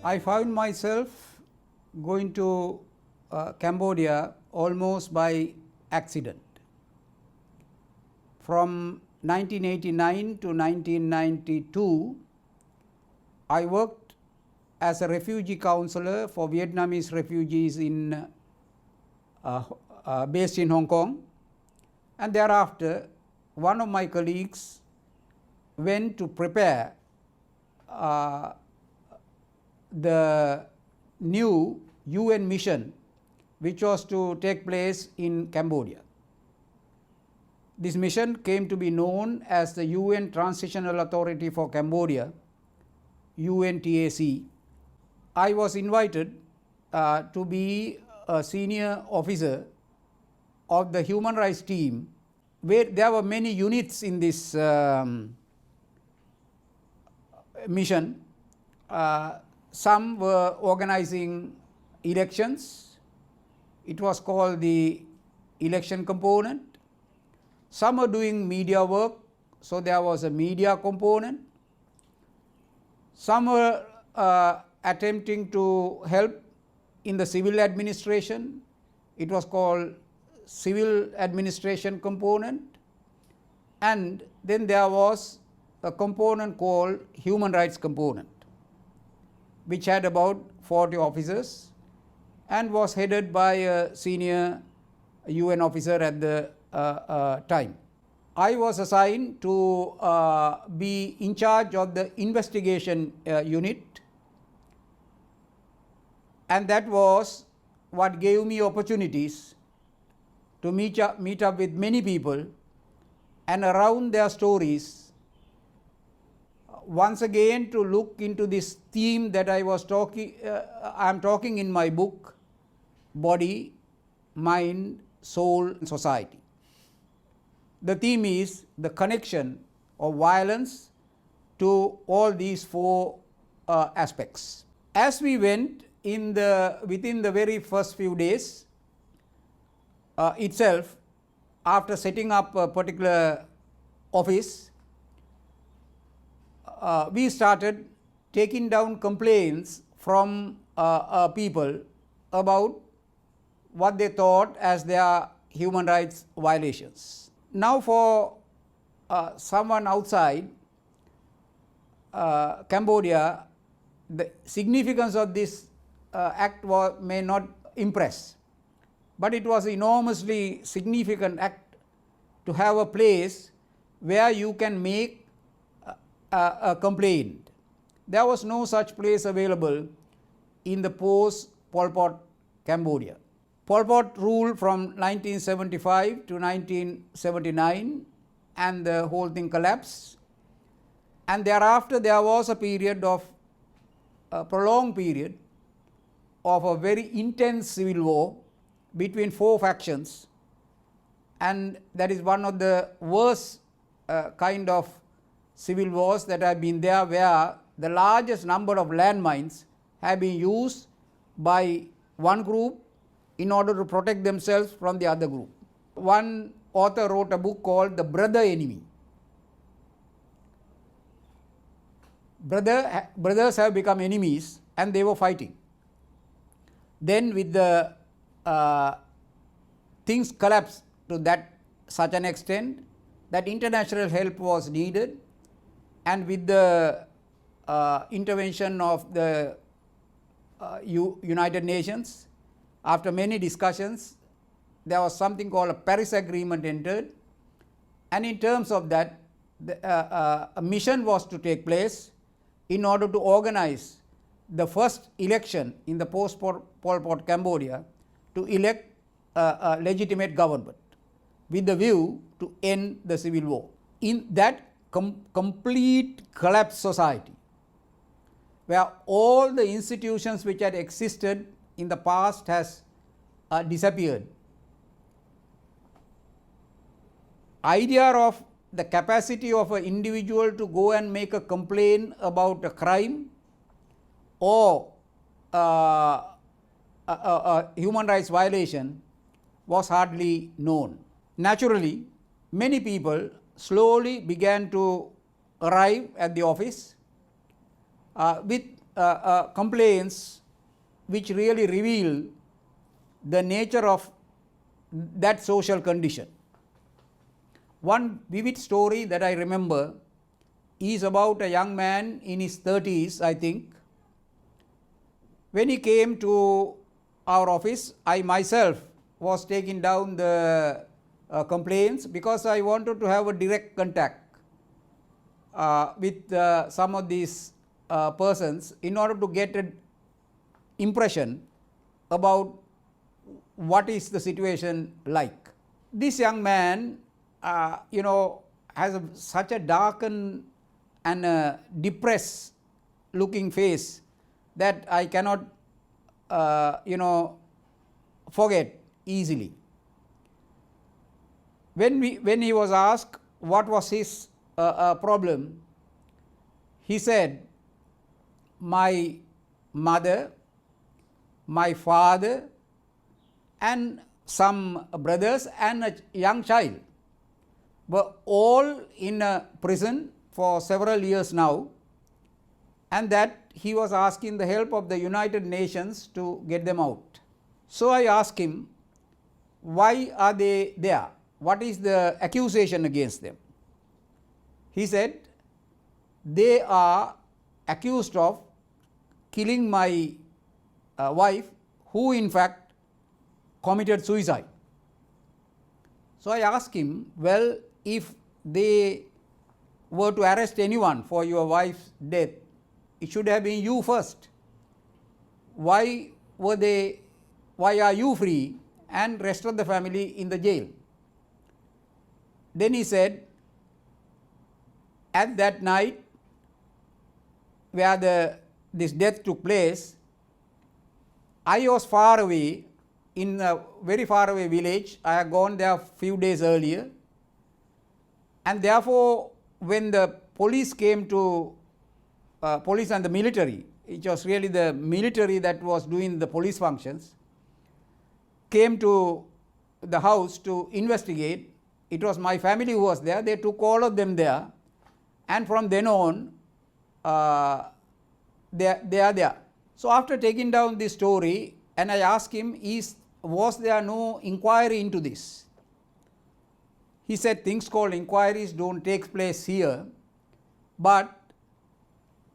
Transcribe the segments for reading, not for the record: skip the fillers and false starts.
I found myself going to Cambodia almost by accident. From 1989 to 1992, I worked as a refugee counselor for Vietnamese refugees based in Hong Kong, and thereafter one of my colleagues went to prepare the new UN mission which was to take place in Cambodia. This mission came to be known as the UN Transitional Authority for Cambodia, UNTAC. I was invited to be a senior officer of the human rights team, where there were many units in this mission. Some were organizing elections. It was called the election component. Some were doing media work, so there was a media component. Some were attempting to help in the civil administration. It was called civil administration component. And then there was a component called human rights component, which had about 40 officers and was headed by a senior UN officer at the time. I was assigned to be in charge of the investigation unit, and that was what gave me opportunities to meet up with many people and around their stories, once again to look into this theme that I am talking in my book, Body, Mind, Soul and Society. The theme is the connection of violence to all these four aspects. As we went within the very first few days itself, after setting up a particular office, we started taking down complaints from people about what they thought as their human rights violations. Now for someone outside Cambodia, the significance of this act may not impress, but it was an enormously significant act to have a place where you can make a complaint. There was no such place available in the post-Pol Pot Cambodia. Pol Pot ruled from 1975 to 1979, and the whole thing collapsed. And thereafter there was a prolonged period of a very intense civil war between four factions, and that is one of the worst kind of civil wars that have been there, where the largest number of landmines have been used by one group in order to protect themselves from the other group. One author wrote a book called The Brother Enemy. Brothers have become enemies and they were fighting. Then with the things collapsed to such an extent that international help was needed, and with the intervention of the United Nations, after many discussions, there was something called a Paris Agreement entered, and in terms of that, a mission was to take place in order to organize the first election in the post-Pol Pot Cambodia to elect a legitimate government with the view to end the civil war. In that complete collapsed society, where all the institutions which had existed in the past has disappeared, idea of the capacity of an individual to go and make a complaint about a crime or a human rights violation was hardly known. Naturally, many people slowly began to arrive at the office with complaints which really reveal the nature of that social condition. One vivid story that I remember is about a young man in his 30s, I think. When he came to our office, I myself was taking down the complaints because I wanted to have a direct contact with some of these persons in order to get an impression about what is the situation like. This young man, has such a darkened and depressed looking face that I cannot, forget easily. When he was asked what was his problem, he said, my mother, my father, and some brothers and a young child were all in a prison for several years now, and that he was asking the help of the United Nations to get them out. So I asked him, why are they there? What is the accusation against them? He said, they are accused of killing my wife, who in fact committed suicide. So I asked him, well, if they were to arrest anyone for your wife's death, it should have been you first. Why are you free and rest of the family in the jail? Then he said, at that night where this death took place, I was far away in a very far away village. I had gone there a few days earlier, and therefore when the police came to police and the military, it was really the military that was doing the police functions, came to the house to investigate. It was my family who was there. They took all of them there, and from then on they are there. So after taking down this story, and I asked him, was there no inquiry into this? He said things called inquiries don't take place here, but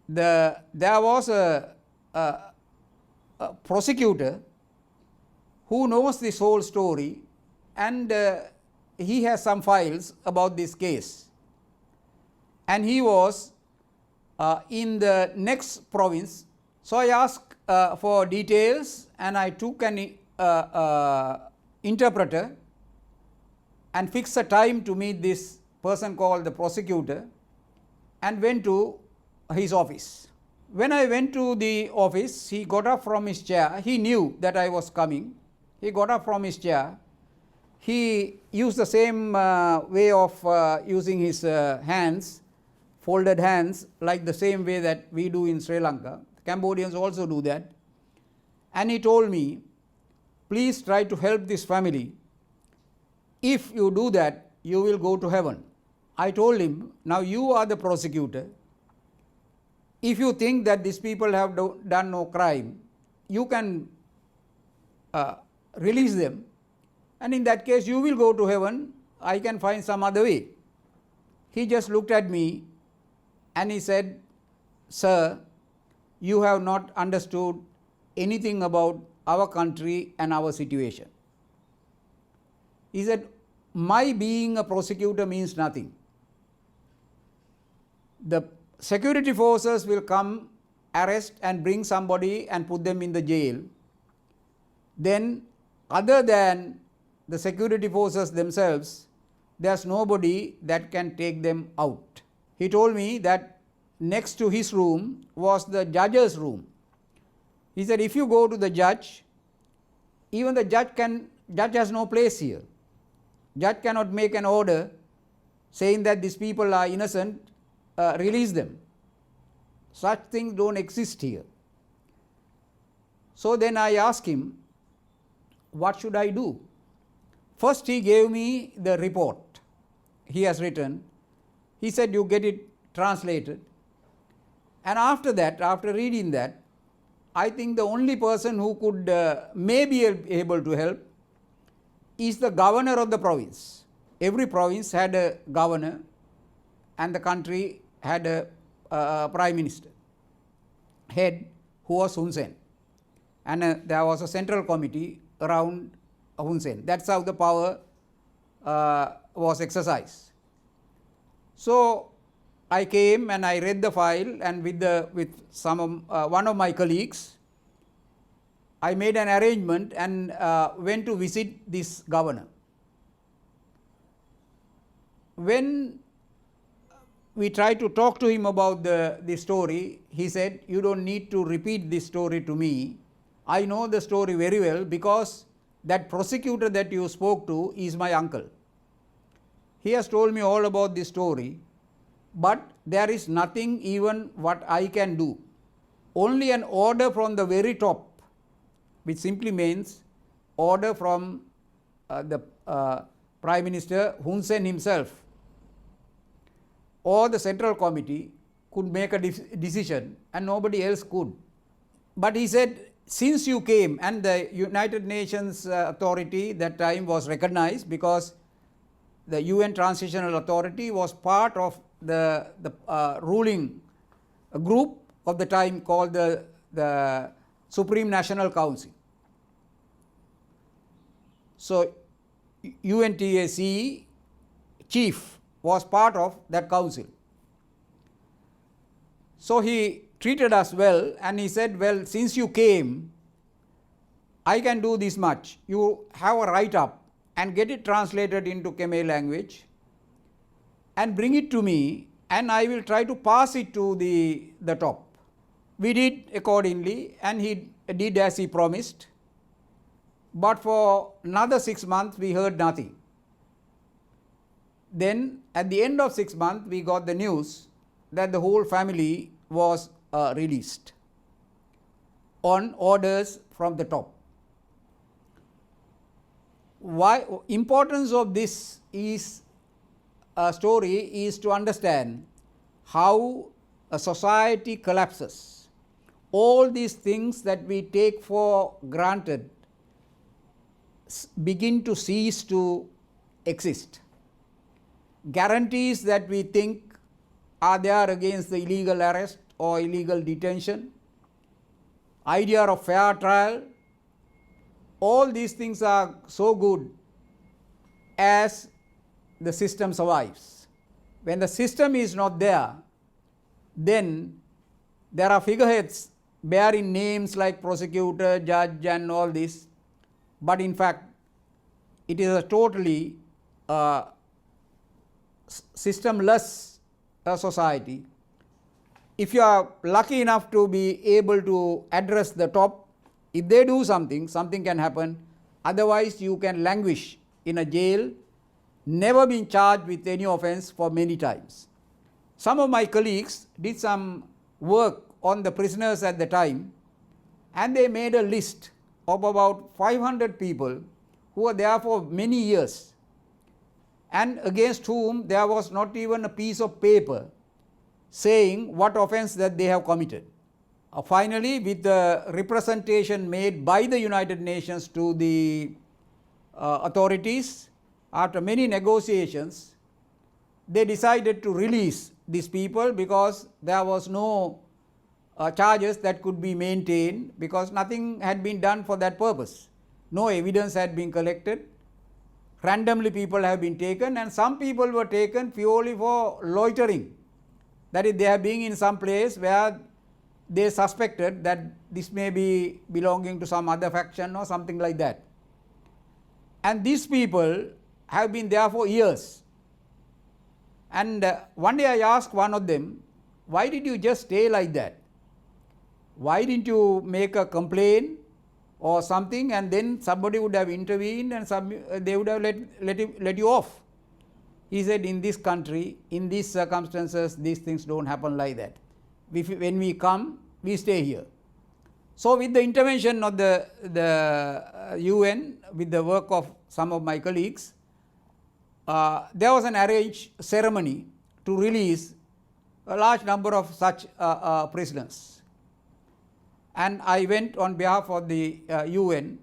there was a prosecutor who knows this whole story, and he has some files about this case. And he was in the next province. So I asked for details, and I took an interpreter and fixed a time to meet this person called the prosecutor, and went to his office. When I went to the office, he got up from his chair. He knew that I was coming. He got up from his chair. He used the same way of using his hands, folded hands, like the same way that we do in Sri Lanka. Cambodians also do that. And he told me, please try to help this family. If you do that, you will go to heaven. I told him, now you are the prosecutor. If you think that these people have done no crime, you can release them, and in that case you will go to heaven. I can find some other way. He just looked at me and he said, sir, you have not understood anything about our country and our situation. He said, my being a prosecutor means nothing. The security forces will come, arrest and bring somebody and put them in the jail. Then other than the security forces themselves, there's nobody that can take them out. He told me that next to his room was the judge's room. He said, if you go to the judge, even the judge has no place here. Judge cannot make an order saying that these people are innocent, release them. Such things don't exist here. So then I asked him, what should I do? First he gave me the report he has written. He said, you get it translated. And after that, after reading that, I think the only person who could may be able to help is the governor of the province. Every province had a governor and the country had a prime minister head who was Hun Sen. And there was a central committee around Hun Sen. That's how the power was exercised. So I came and I read the file, and with one of my colleagues, I made an arrangement and went to visit this governor. When we tried to talk to him about the story, he said, "You don't need to repeat this story to me. I know the story very well because that prosecutor that you spoke to is my uncle. He has told me all about this story, but there is nothing even what I can do. Only an order from the very top," which simply means order from the Prime Minister Hun Sen himself or the central committee could make a decision, and nobody else could. But he said, since you came, and the United Nations authority that time was recognized because the UN Transitional Authority was part of the ruling group of the time called the Supreme National Council. So UNTAC chief was part of that council. So he treated us well, and he said, "Well, since you came, I can do this much. You have a write-up and get it translated into Khmer language and bring it to me, and I will try to pass it to the top." We did accordingly, and he did as he promised. But for another 6 months, we heard nothing. Then at the end of 6 months, we got the news that the whole family was released on orders from the top. Why importance of this is story is to understand how a society collapses. All these things that we take for granted begin to cease to exist. Guarantees that we think are there against the illegal arrest or illegal detention, idea of fair trial, all these things are so good as the system survives. When the system is not there, then there are figureheads bearing names like prosecutor, judge and all this, but in fact it is a totally systemless society. If you are lucky enough to be able to address the top, if they do something, something can happen. Otherwise you can languish in a jail, never been charged with any offense for many times. Some of my colleagues did some work on the prisoners at the time, and they made a list of about 500 people who were there for many years and against whom there was not even a piece of paper saying what offense that they have committed. Finally, with the representation made by the United Nations to the authorities, after many negotiations, they decided to release these people because there was no charges that could be maintained, because nothing had been done for that purpose. No evidence had been collected. Randomly people have been taken, and some people were taken purely for loitering. That is, they are being in some place where they suspected that this may be belonging to some other faction or something like that. And these people have been there for years. And one day I asked one of them, "Why did you just stay like that? Why didn't you make a complaint or something, and then somebody would have intervened and they would have let you off?" He said, "In this country, in these circumstances, these things don't happen like that. When we come, we stay here." So with the intervention of the UN, with the work of some of my colleagues, there was an arranged ceremony to release a large number of such prisoners. And I went on behalf of the UN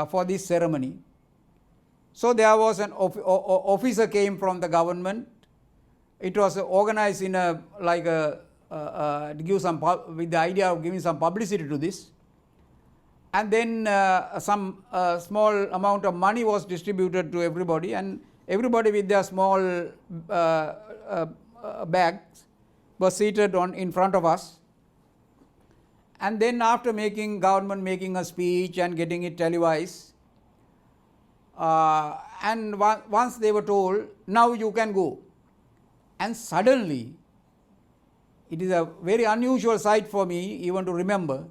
for this ceremony. So there was an officer came from the government. It was organized in a to give some with the idea of giving some publicity to this. And then some small amount of money was distributed to everybody, and everybody with their small bags was seated in front of us. And then after government making a speech and getting it televised, and once they were told, now you can go. And suddenly, it is a very unusual sight for me even to remember,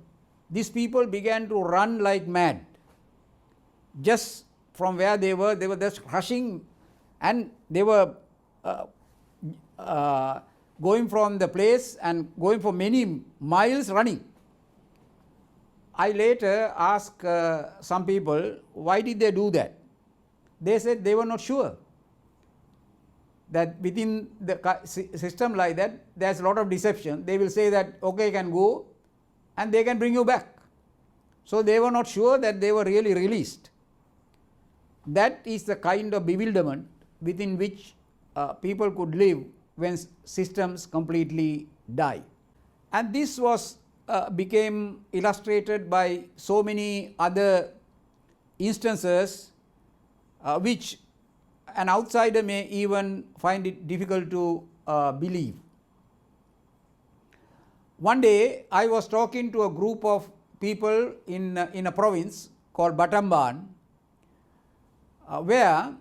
these people began to run like mad. Just from where they were just rushing, and they were going from the place and going for many miles running. I later asked some people, why did they do that? They said they were not sure. That within the system like that, there's a lot of deception. They will say that, okay, you can go, and they can bring you back. So they were not sure that they were really released. That is the kind of bewilderment within which people could live when systems completely die. And this was became illustrated by so many other instances which an outsider may even find it difficult to believe. One day I was talking to a group of people in a province called Batamban, where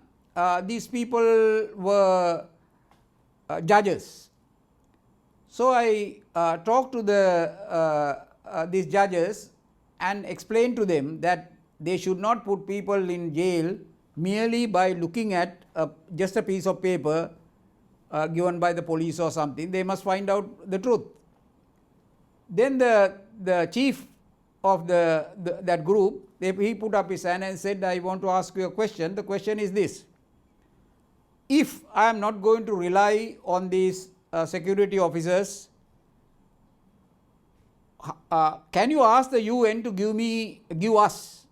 these people were judges. So I talked to these judges and explained to them that they should not put people in jail merely by looking at just a piece of paper given by the police or something. They must find out the truth. Then the chief of that group, he put up his hand and said, I want to ask you a question. The question is this: if I am not going to rely on these security officers, can you ask the UN to give us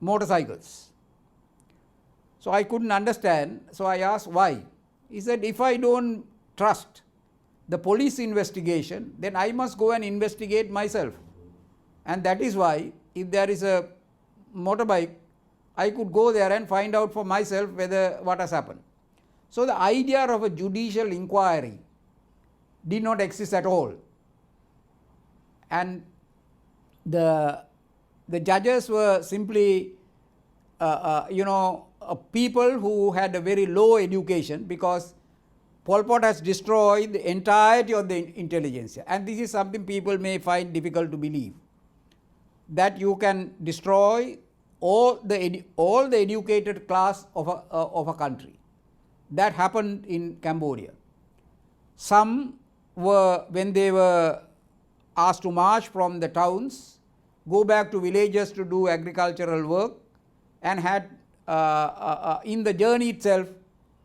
motorcycles? So I couldn't understand, so I asked why. He said, if I don't trust the police investigation, then I must go and investigate myself. And that is why, if there is a motorbike, I could go there and find out for myself what has happened. So the idea of a judicial inquiry did not exist at all. And the judges were simply, people who had a very low education, because Pol Pot has destroyed the entirety of the intelligentsia. And this is something people may find difficult to believe, that you can destroy all the educated class of a country. That happened in Cambodia. Some were, when they were asked to march from the towns, go back to villages to do agricultural work, and had in the journey itself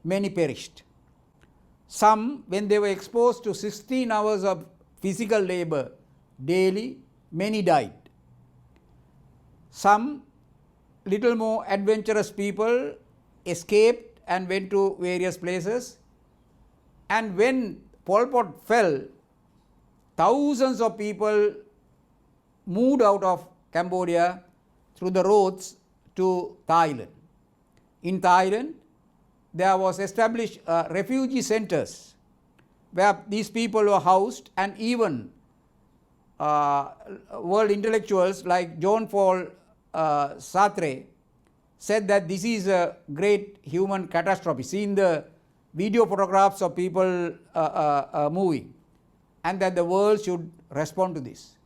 many perished. Some, when they were exposed to 16 hours of physical labor daily, many died. Some little more adventurous people escaped and went to various places, and when Pol Pot fell, thousands of people moved out of Cambodia through the roads to Thailand. In Thailand, there was established refugee centers where these people were housed, and even world intellectuals like John Paul Sartre said that this is a great human catastrophe, seeing the video photographs of people moving, and that the world should respond to this.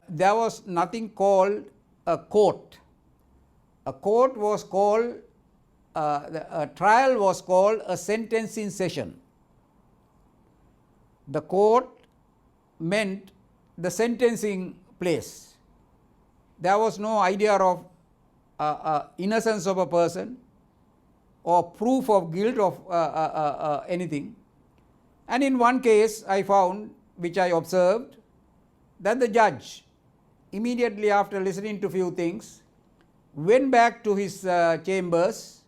There was nothing called a court. A court was called, a trial was called a sentencing session. The court meant the sentencing place. There was no idea of innocence of a person or proof of guilt of anything. And in one case I found which I observed, that the judge, immediately after listening to few things, went back to his chambers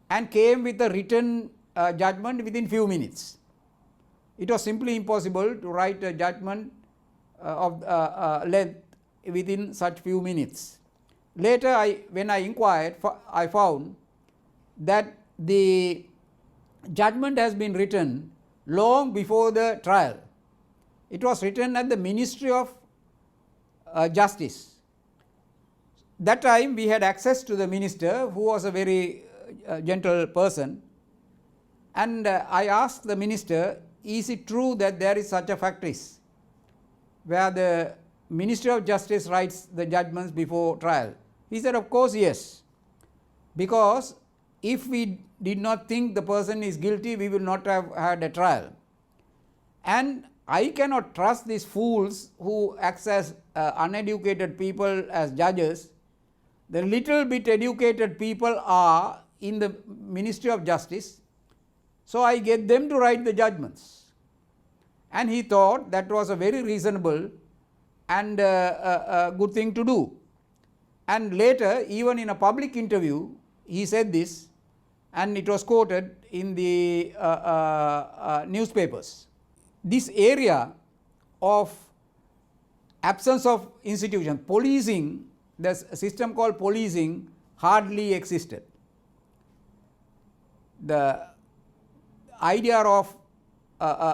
and came with a written judgment within few minutes. It was simply impossible to write a judgment of length within such few minutes. Later, when I inquired, I found that the judgment has been written long before the trial. It was written at the Ministry of Justice. That time we had access to the minister, who was a very gentle person, and I asked the minister, is it true that there is such a practice where the Ministry of Justice writes the judgments before trial? He said, of course yes, because if we did not think the person is guilty, we will not have had a trial. And I cannot trust these fools who act as uneducated people as judges. The little bit educated people are in the Ministry of Justice, so I get them to write the judgments. And he thought that was a very reasonable and a good thing to do. And later, even in a public interview, he said this, and it was quoted in the newspapers. This area of absence of institution, policing, the system called policing hardly existed. The idea of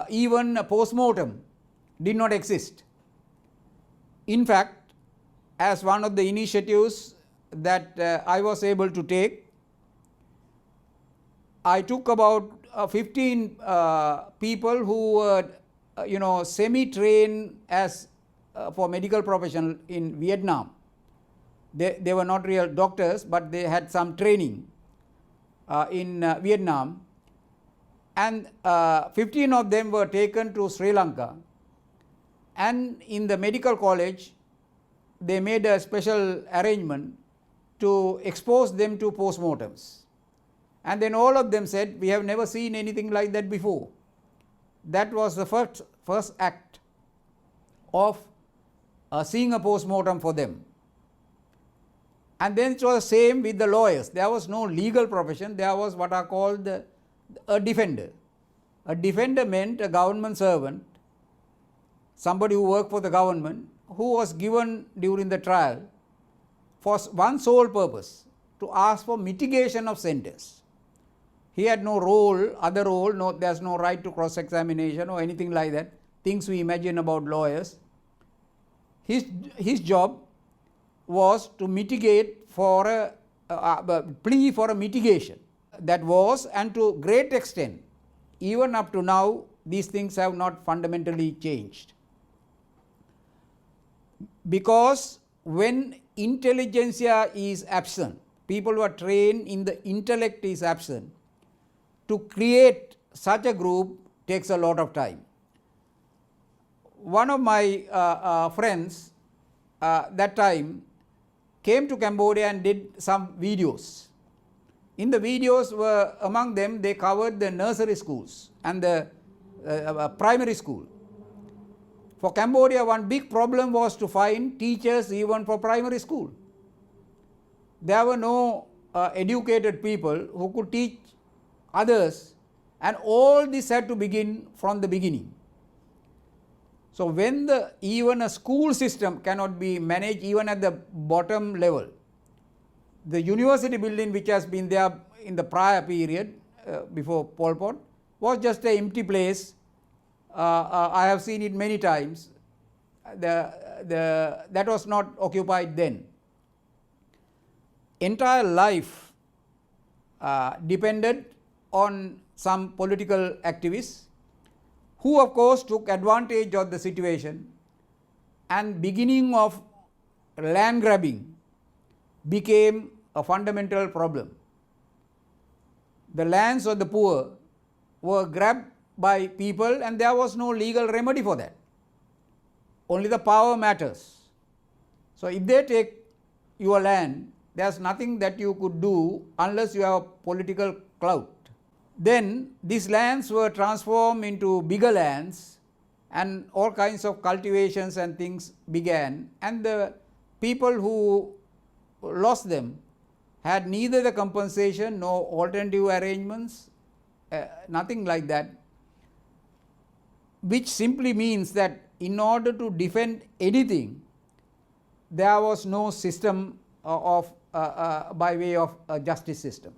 even a postmortem did not exist. In fact, as one of the initiatives that I was able to take, I took about 15 people who were semi-trained as for medical profession in Vietnam. They were not real doctors, but they had some training in Vietnam, and 15 of them were taken to Sri Lanka, and in the medical college they made a special arrangement to expose them to postmortems. And then all of them said, we have never seen anything like that before. That was the first act of seeing a postmortem for them. And then it was the same with the lawyers. There was no legal profession, there was what are called a defender. A defender meant a government servant, somebody who worked for the government, who was given during the trial for one sole purpose, to ask for mitigation of sentence. He had no role, other role, there's no right to cross-examination or anything like that, things we imagine about lawyers. His job was to mitigate for a plea for a mitigation. That was, and to great extent, even up to now, these things have not fundamentally changed. Because when intelligentsia is absent, people who are trained in the intellect is absent, to create such a group takes a lot of time. One of my friends that time came to Cambodia and did some videos. In the videos were, among them, they covered the nursery schools and the primary school. For Cambodia, one big problem was to find teachers even for primary school. There were no educated people who could teach others, and all this had to begin from the beginning. So when even a school system cannot be managed even at the bottom level, the university building which has been there in the prior period before Pol Pot was just an empty place. I have seen it many times. That was not occupied then. Entire life depended on some political activists who of course took advantage of the situation, and beginning of land grabbing became a fundamental problem. The lands of the poor were grabbed by people and there was no legal remedy for that. Only the power matters. So if they take your land, there's nothing that you could do unless you have political clout. Then these lands were transformed into bigger lands, and all kinds of cultivations and things began, and the people who lost them had neither the compensation nor alternative arrangements, nothing like that, which simply means that in order to defend anything, there was no system of by way of a justice system.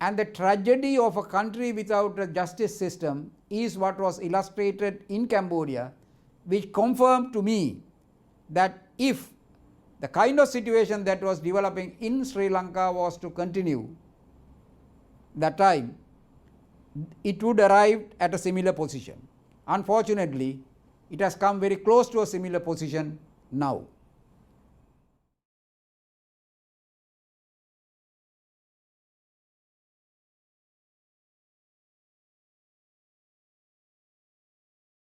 And the tragedy of a country without a justice system is what was illustrated in Cambodia, which confirmed to me that if the kind of situation that was developing in Sri Lanka was to continue that time, it would arrive at a similar position. Unfortunately, it has come very close to a similar position now.